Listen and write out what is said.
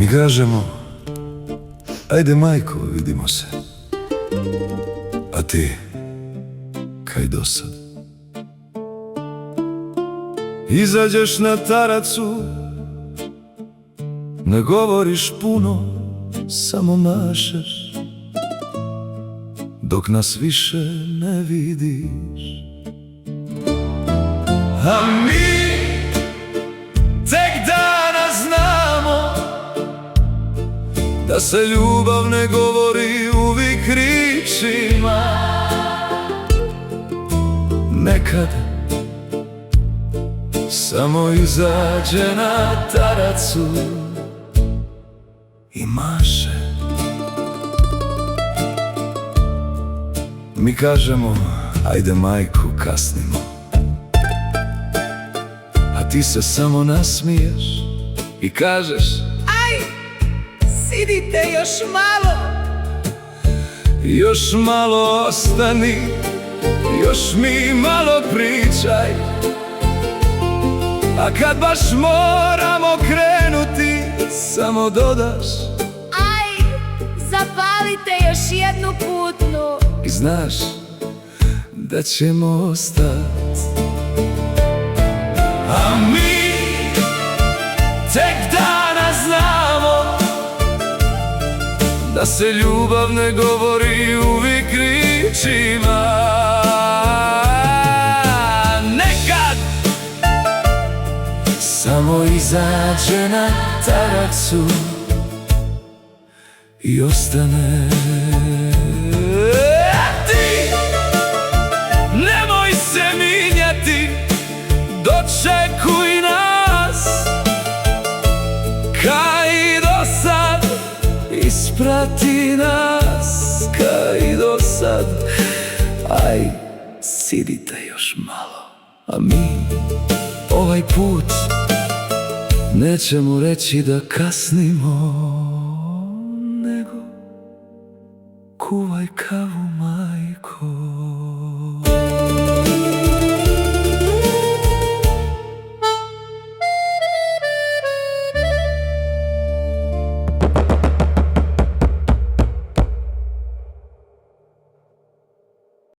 Mi kažemo, ajde majko, vidimo se. A ti, kaj dosad? Izađeš na taracu, ne govoriš puno, samo mašeš, dok nas više ne vidiš. A mi tek danas znamo da se ljubav ne govori uvijek riječima. Nekad samo izađe na taracu i maše. Mi kažemo, ajde majko, kasnimo, a ti se samo nasmiješ i kažeš, aj, sidite još malo. još malo ostani, još mi malo pričaj. A kad baš moramo krenuti, samo dodaš, Aj, zapalite još jednu putnu. i znaš da ćemo ostat. A mi tek danas znamo da se ljubav ne govori uvijek riječima. Nekad samo izađe na taracu i ostane. A ti nemoj se minjati, dočekuj nas, kaj dosad, isprati nas, kaj dosad. Aj, sidite još malo, a mi ovaj put nećemo reći da kasnimo, nego kuvaj kavu, majko.